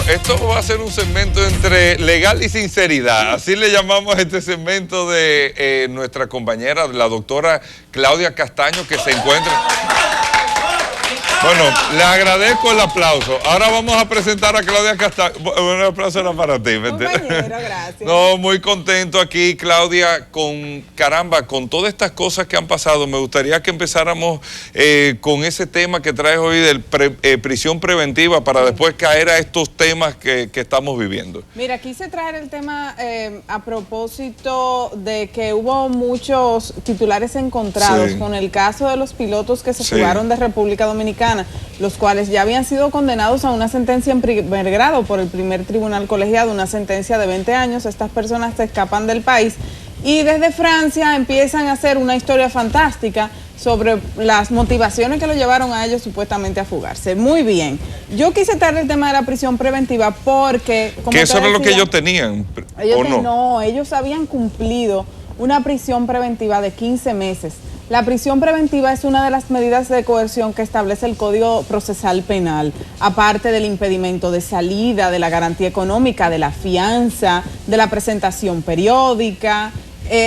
esto va a ser un segmento entre legal y sinceridad. Así le llamamos a este segmento de nuestra compañera, la doctora Claudia Castaño, que se encuentra... Bueno, le agradezco el aplauso. Ahora vamos a presentar a Claudia Castaño. Un aplauso era para ti. Compañero, gracias. No, muy contento aquí, Claudia, con todas estas cosas que han pasado. Me gustaría que empezáramos con ese tema que traes hoy de prisión preventiva para después caer a estos temas que estamos viviendo. Mira, quise traer el tema a propósito de que hubo muchos titulares encontrados con el caso de los pilotos que se fugaron de República Dominicana, los cuales ya habían sido condenados a una sentencia en primer grado por el primer tribunal colegiado, una sentencia de 20 años. Estas personas se escapan del país y desde Francia empiezan a hacer una historia fantástica sobre las motivaciones que lo llevaron a ellos supuestamente a fugarse. Muy bien. Yo quise traer el tema de la prisión preventiva porque... ¿Que eso era lo que ellos tenían? ¿O no? No, ellos habían cumplido una prisión preventiva de 15 meses. La prisión preventiva es una de las medidas de coerción que establece el Código Procesal Penal, aparte del impedimento de salida, de la garantía económica, de la fianza, de la presentación periódica.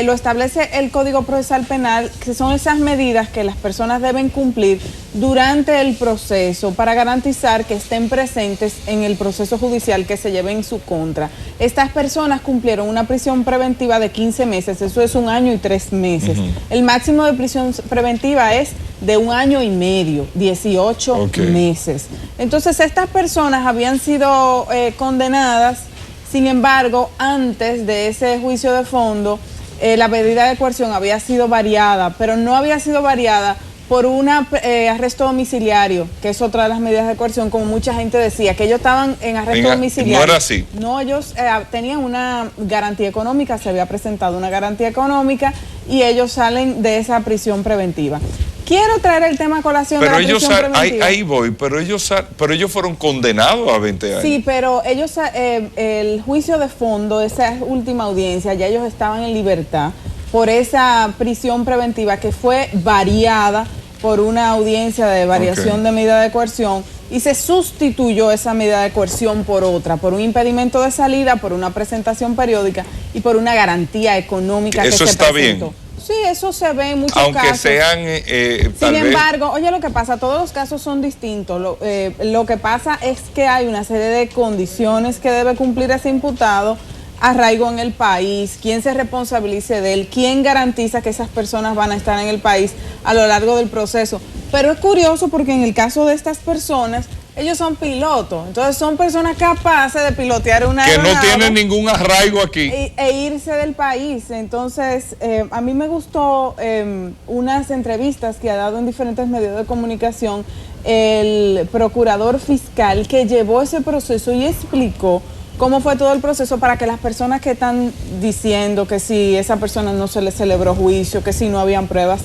Lo establece el Código Procesal Penal, que son esas medidas que las personas deben cumplir durante el proceso para garantizar que estén presentes en el proceso judicial que se lleve en su contra. Estas personas cumplieron una prisión preventiva de 15 meses, eso es 1 año y 3 meses. El máximo de prisión preventiva es de 1 año y medio, 18 meses. Entonces estas personas habían sido condenadas, sin embargo, antes de ese juicio de fondo, la medida de coerción había sido variada, pero no había sido variada por un arresto domiciliario, que es otra de las medidas de coerción, como mucha gente decía, que ellos estaban en arresto domiciliario. No era así. No, ellos tenían una garantía económica, se había presentado una garantía económica y ellos salen de esa prisión preventiva. Quiero traer el tema a colación de la prisión preventiva. Ahí voy, pero ellos fueron condenados a 20 años. Sí, pero ellos, el juicio de fondo, esa última audiencia, ya ellos estaban en libertad por esa prisión preventiva que fue variada por una audiencia de variación de medida de coerción y se sustituyó esa medida de coerción por otra, por un impedimento de salida, por una presentación periódica y por una garantía económica que se presentó. Eso está bien. Sí, eso se ve en muchos casos. Aunque sean... Sin embargo, oye lo que pasa, todos los casos son distintos. Lo que pasa es que hay una serie de condiciones que debe cumplir ese imputado: arraigo en el país, quién se responsabilice de él, quién garantiza que esas personas van a estar en el país a lo largo del proceso. Pero es curioso porque en el caso de estas personas, ellos son pilotos, entonces son personas capaces de pilotear una aeronave, que no tienen ningún arraigo aquí e irse del país. Entonces a mí me gustó unas entrevistas que ha dado en diferentes medios de comunicación el procurador fiscal que llevó ese proceso y explicó cómo fue todo el proceso para que las personas que están diciendo que si esa persona no se le celebró juicio, que si no habían pruebas,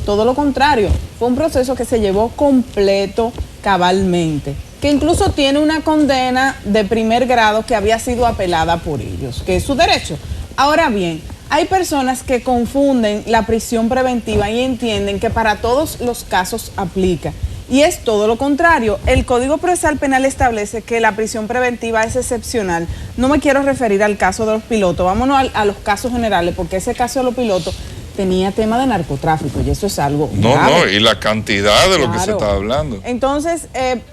todo lo contrario, fue un proceso que se llevó completo, cabalmente, que incluso tiene una condena de primer grado que había sido apelada por ellos, que es su derecho. Ahora bien, hay personas que confunden la prisión preventiva y entienden que para todos los casos aplica. Y es todo lo contrario. El Código Procesal Penal establece que la prisión preventiva es excepcional. No me quiero referir al caso de los pilotos, vámonos a los casos generales, porque ese caso de los pilotos tenía tema de narcotráfico y eso es algo grave. Y la cantidad de lo que se está hablando. Entonces,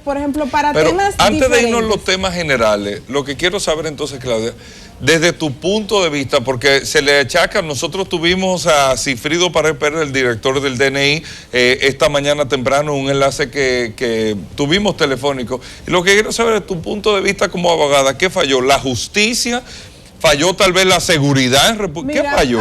por ejemplo, para Pero temas antes diferentes, de irnos a los temas generales, lo que quiero saber entonces, Claudia, desde tu punto de vista, porque se le achaca, nosotros tuvimos a Cifrido Pared Pérez, el director del DNI, esta mañana temprano, un enlace que tuvimos telefónico. Y lo que quiero saber es tu punto de vista como abogada, ¿qué falló? ¿La justicia? ¿Falló tal vez la seguridad? ¿Qué falló?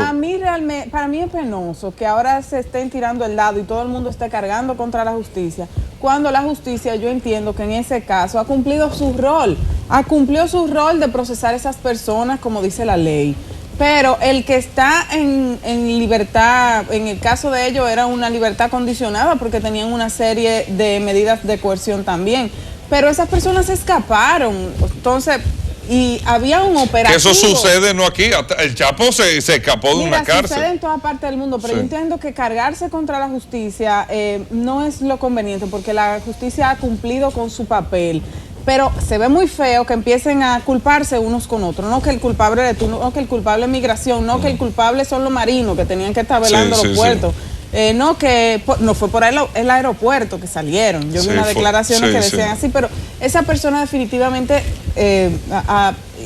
Para mí es penoso que ahora se estén tirando el lado y todo el mundo esté cargando contra la justicia, cuando la justicia, yo entiendo que en ese caso ha cumplido su rol, de procesar a esas personas como dice la ley. Pero el que está en libertad, en el caso de ellos era una libertad condicionada porque tenían una serie de medidas de coerción también. Pero esas personas se escaparon, entonces... Y había un operativo. Eso sucede no aquí, el Chapo se escapó de una cárcel. Sucede en toda parte del mundo, pero yo entiendo que cargarse contra la justicia no es lo conveniente, porque la justicia ha cumplido con su papel Pero se ve muy feo que empiecen a culparse unos con otros. No que el culpable eres tú, no que el culpable es migración, no que el culpable son los marinos que tenían que estar velando los puertos. No que no fue por el aeropuerto que salieron. Yo vi unas declaraciones que decían así, pero esa persona definitivamente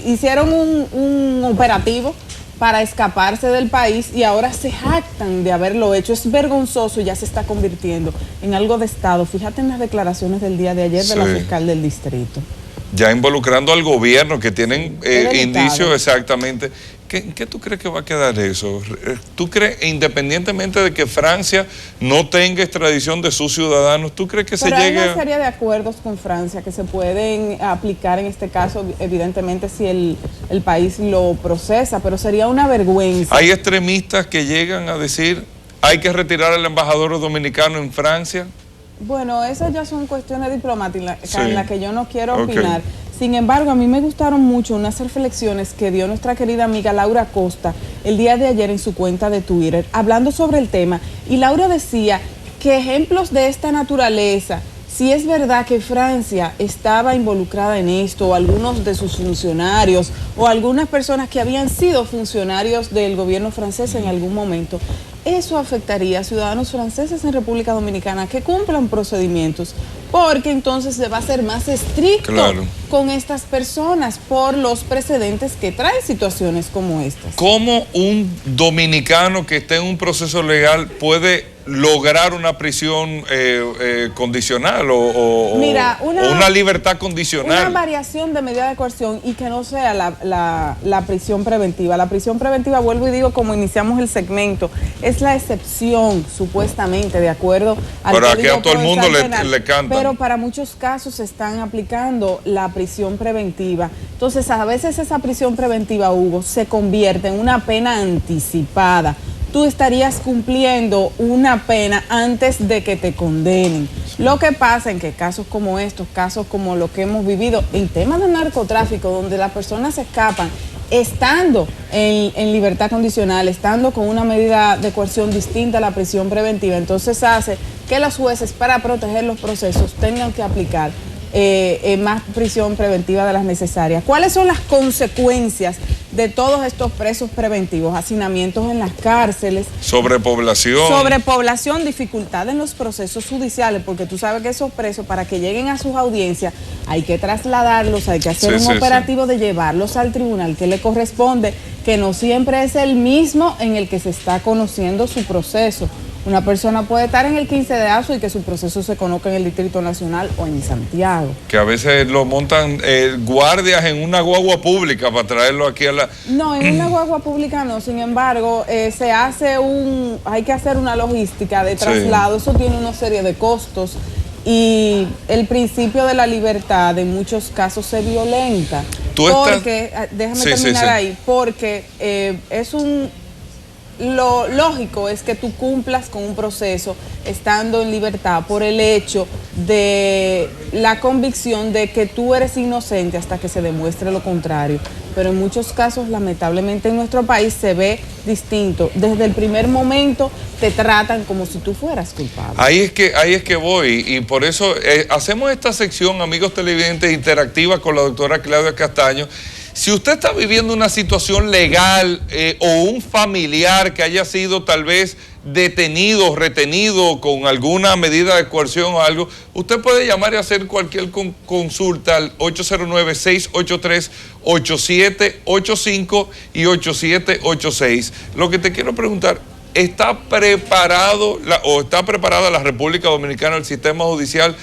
hicieron un operativo para escaparse del país y ahora se jactan de haberlo hecho. Es vergonzoso y ya se está convirtiendo en algo de Estado. Fíjate en las declaraciones del día de ayer de la fiscal del distrito. Ya involucrando al gobierno, que tienen indicios exactamente. ¿Qué tú crees que va a quedar eso? ¿Tú crees, independientemente de que Francia no tenga extradición de sus ciudadanos, tú crees que se llegue a...? Hay una serie de acuerdos con Francia que se pueden aplicar en este caso, evidentemente, si el país lo procesa, pero sería una vergüenza. ¿Hay extremistas que llegan a decir hay que retirar al embajador dominicano en Francia? Bueno, esas ya son cuestiones diplomáticas en las que yo no quiero opinar. Sin embargo, a mí me gustaron mucho unas reflexiones que dio nuestra querida amiga Laura Costa el día de ayer en su cuenta de Twitter, hablando sobre el tema. Y Laura decía que ejemplos de esta naturaleza, si es verdad que Francia estaba involucrada en esto, o algunos de sus funcionarios, o algunas personas que habían sido funcionarios del gobierno francés en algún momento, eso afectaría a ciudadanos franceses en República Dominicana que cumplan procedimientos, porque entonces se va a ser más estricto con estas personas por los precedentes que traen situaciones como estas. ¿Cómo un dominicano que esté en un proceso legal puede lograr una prisión condicional o una libertad condicional? Una variación de medida de coerción y que no sea la prisión preventiva. La prisión preventiva, vuelvo y digo, como iniciamos el segmento, es la excepción, supuestamente, de acuerdo al Pero aquí a todo el mundo le canta. Pero para muchos casos se están aplicando la prisión preventiva. Entonces, a veces esa prisión preventiva, Hugo, se convierte en una pena anticipada. Tú estarías cumpliendo una pena antes de que te condenen. Lo que pasa en que casos como estos, casos como lo que hemos vivido en temas de narcotráfico, donde las personas se escapan estando en libertad condicional, estando con una medida de coerción distinta a la prisión preventiva, entonces hace que los jueces, para proteger los procesos, tengan que aplicar más prisión preventiva de las necesarias. ¿Cuáles son las consecuencias de todos estos presos preventivos? Hacinamientos en las cárceles. Sobrepoblación, dificultad en los procesos judiciales, porque tú sabes que esos presos, para que lleguen a sus audiencias, hay que trasladarlos, hay que hacer un operativo de llevarlos al tribunal que le corresponde, que no siempre es el mismo en el que se está conociendo su proceso. Una persona puede estar en el 15 de agosto y que su proceso se conozca en el Distrito Nacional o en Santiago. Que a veces lo montan guardias en una guagua pública para traerlo aquí a la... No, en una guagua pública no. Sin embargo, hay que hacer una logística de traslado. Eso tiene una serie de costos y el principio de la libertad en muchos casos se violenta. Déjame terminar ahí, porque lo lógico es que tú cumplas con un proceso estando en libertad por el hecho de la convicción de que tú eres inocente hasta que se demuestre lo contrario. Pero en muchos casos, lamentablemente, en nuestro país se ve distinto. Desde el primer momento te tratan como si tú fueras culpable. Ahí es que voy, y por eso hacemos esta sección, amigos televidentes, interactiva con la doctora Claudia Castaño. Si usted está viviendo una situación legal o un familiar que haya sido tal vez detenido o retenido con alguna medida de coerción o algo, usted puede llamar y hacer cualquier consulta al 809-683-8785 y 8786. Lo que te quiero preguntar, ¿está preparada la República Dominicana, el sistema judicial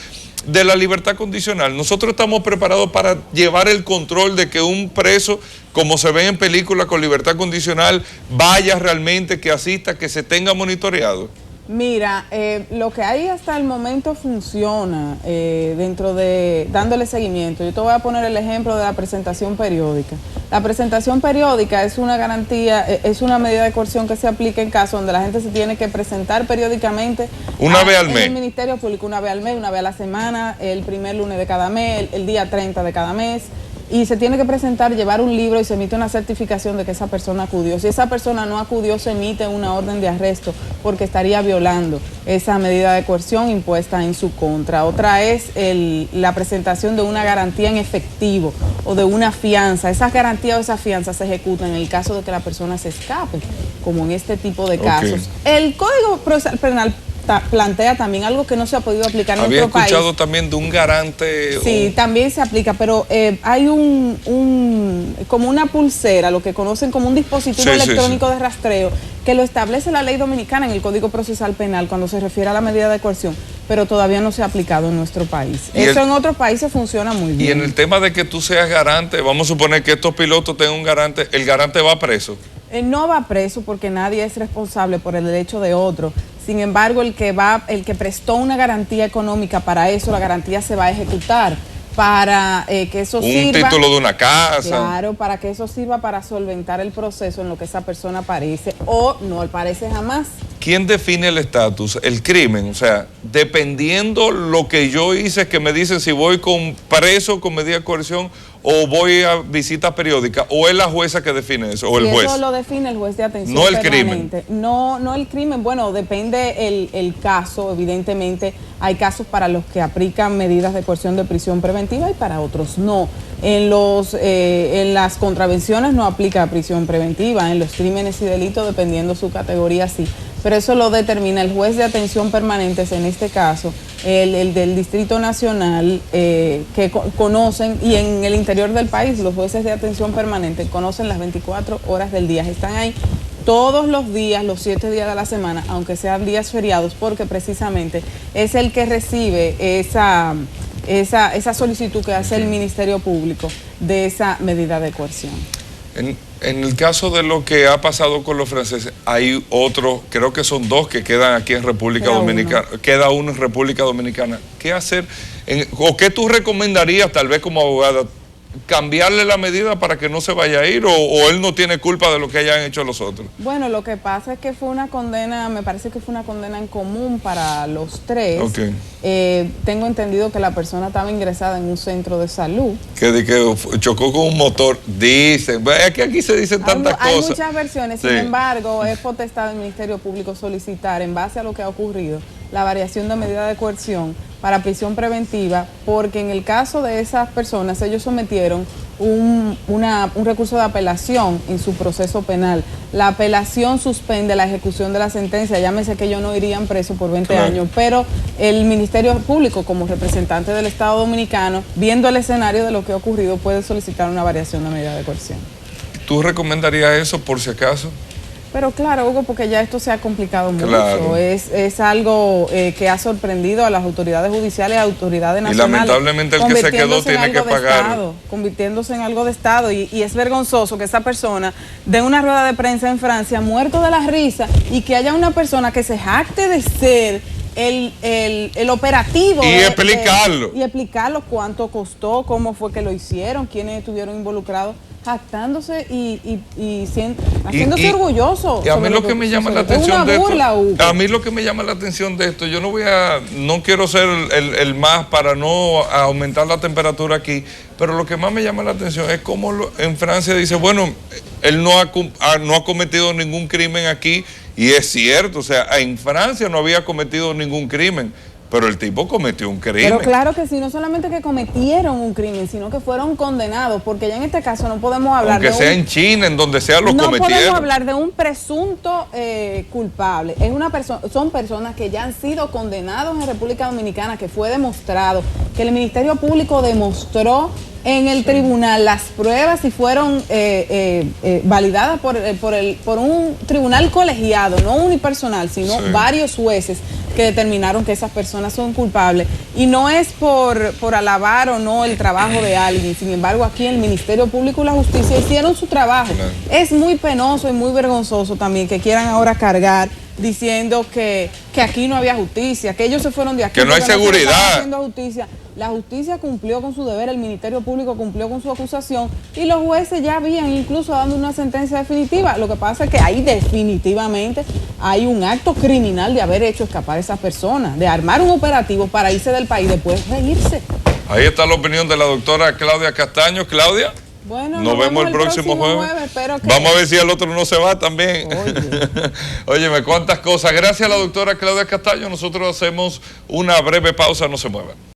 de la libertad condicional? Nosotros estamos preparados para llevar el control de que un preso, como se ve en películas con libertad condicional, vaya realmente, que asista, que se tenga monitoreado. Mira, lo que hay hasta el momento funciona dentro de dándole seguimiento. Yo te voy a poner el ejemplo de la presentación periódica. La presentación periódica es una garantía, es una medida de coerción que se aplica en casos donde la gente se tiene que presentar periódicamente una vez al mes. En el Ministerio Público, una vez al mes, una vez a la semana, el primer lunes de cada mes, el día 30 de cada mes. y se tiene que presentar, llevar un libro y se emite una certificación de que esa persona acudió. Si esa persona no acudió, se emite una orden de arresto porque estaría violando esa medida de coerción impuesta en su contra. Otra es la presentación de una garantía en efectivo o de una fianza. Esas garantías o esas fianzas se ejecutan en el caso de que la persona se escape, como en este tipo de casos. El Código Procesal Penal plantea también algo que no se ha podido aplicar en nuestro país. Había escuchado también de un garante. Sí, también se aplica, pero hay como una pulsera, lo que conocen como un dispositivo electrónico de rastreo, que lo establece la ley dominicana en el Código Procesal Penal cuando se refiere a la medida de coerción, pero todavía no se ha aplicado en nuestro país. Eso en otros países funciona muy bien. Y en el tema de que tú seas garante, vamos a suponer que estos pilotos tengan un garante, ¿el garante va preso? No va preso porque nadie es responsable por el derecho de otro. Sin embargo, el que prestó una garantía económica para eso, la garantía se va a ejecutar para que eso sirva. Un título de una casa. Claro, para que eso sirva para solventar el proceso en lo que esa persona aparece o no aparece jamás. ¿Quién define el estatus? El crimen. O sea, dependiendo lo que yo hice, que me dicen si voy con preso con medida de coerción o voy a visita periódica, o es la jueza que define eso, o el juez. Eso lo define el juez de atención no el permanente. Crimen. No el crimen. Bueno, depende el caso. Evidentemente hay casos para los que aplican medidas de coerción de prisión preventiva y para otros no. En las contravenciones no aplica prisión preventiva, en los crímenes y delitos, dependiendo su categoría, sí. Pero eso lo determina el juez de atención permanente, en este caso, el del Distrito Nacional, que conocen, y en el interior del país, los jueces de atención permanente conocen las 24 horas del día. Están ahí todos los días, los 7 días de la semana, aunque sean días feriados, porque precisamente es el que recibe esa solicitud que hace el Ministerio Público de esa medida de coerción. En el caso de lo que ha pasado con los franceses, hay otro, creo que son dos que quedan aquí en República Dominicana. Queda uno en República Dominicana. ¿Qué hacer? ¿O qué tú recomendarías, tal vez como abogada, cambiarle la medida para que no se vaya a ir, o él no tiene culpa de lo que hayan hecho los otros? Bueno, lo que pasa es que fue una condena, me parece que fue una condena en común para los tres. Okay. Tengo entendido que la persona estaba ingresada en un centro de salud. Que chocó con un motor, dicen. Es que aquí se dicen tantas cosas. Hay muchas versiones, sin embargo, es potestad del Ministerio Público solicitar, en base a lo que ha ocurrido, la variación de medida de coerción para prisión preventiva, porque en el caso de esas personas, ellos sometieron un recurso de apelación en su proceso penal. La apelación suspende la ejecución de la sentencia, llámese que ellos no irían presos por 20 años, pero el Ministerio Público, como representante del Estado Dominicano, viendo el escenario de lo que ha ocurrido, puede solicitar una variación de medida de coerción. ¿Tú recomendarías eso por si acaso? Pero claro, Hugo, porque ya esto se ha complicado mucho. Claro. Es algo que ha sorprendido a las autoridades judiciales y a autoridades nacionales. Y lamentablemente el que se quedó tiene que pagar. Convirtiéndose en algo de Estado. Y es vergonzoso que esa persona dé una rueda de prensa en Francia, muerto de la risa, y que haya una persona que se jacte de ser el operativo. Y explicarlo. Y explicarlo, cuánto costó, cómo fue que lo hicieron, quiénes estuvieron involucrados, jactándose haciéndose orgulloso. Y a mí lo que me llama la atención de esto, a mí lo que me llama la atención de esto, yo no quiero ser el más para no aumentar la temperatura aquí, pero lo que más me llama la atención es cómo en Francia dice, bueno, él no ha cometido ningún crimen aquí, y es cierto, o sea, en Francia no había cometido ningún crimen, pero el tipo cometió un crimen. Pero claro que sí, no solamente que cometieron un crimen, sino que fueron condenados, porque ya en este caso no podemos hablar aunque sea en China, en donde sea, lo cometieron. No podemos hablar de un presunto culpable. Son personas que ya han sido condenados en República Dominicana, que fue demostrado, que el Ministerio Público demostró en el tribunal las pruebas y fueron validadas por un tribunal colegiado, no unipersonal, sino varios jueces que determinaron que esas personas son culpables. Y no es por alabar o no el trabajo de alguien. Sin embargo, aquí el Ministerio Público y la Justicia hicieron su trabajo. Claro. Es muy penoso y muy vergonzoso también que quieran ahora cargar diciendo que aquí no había justicia, que ellos se fueron de aquí. Que no hay seguridad. Justicia. La justicia cumplió con su deber, el Ministerio Público cumplió con su acusación y los jueces ya habían incluso dando una sentencia definitiva. Lo que pasa es que ahí definitivamente hay un acto criminal de haber hecho escapar a esas personas, de armar un operativo para irse del país, después reírse. Ahí está la opinión de la doctora Claudia Castaño. Claudia, Bueno, nos vemos el próximo jueves. Espero que... Vamos a ver si el otro no se va también. Óyeme, cuántas cosas. Gracias a la doctora Claudia Castaño. Nosotros hacemos una breve pausa, no se muevan.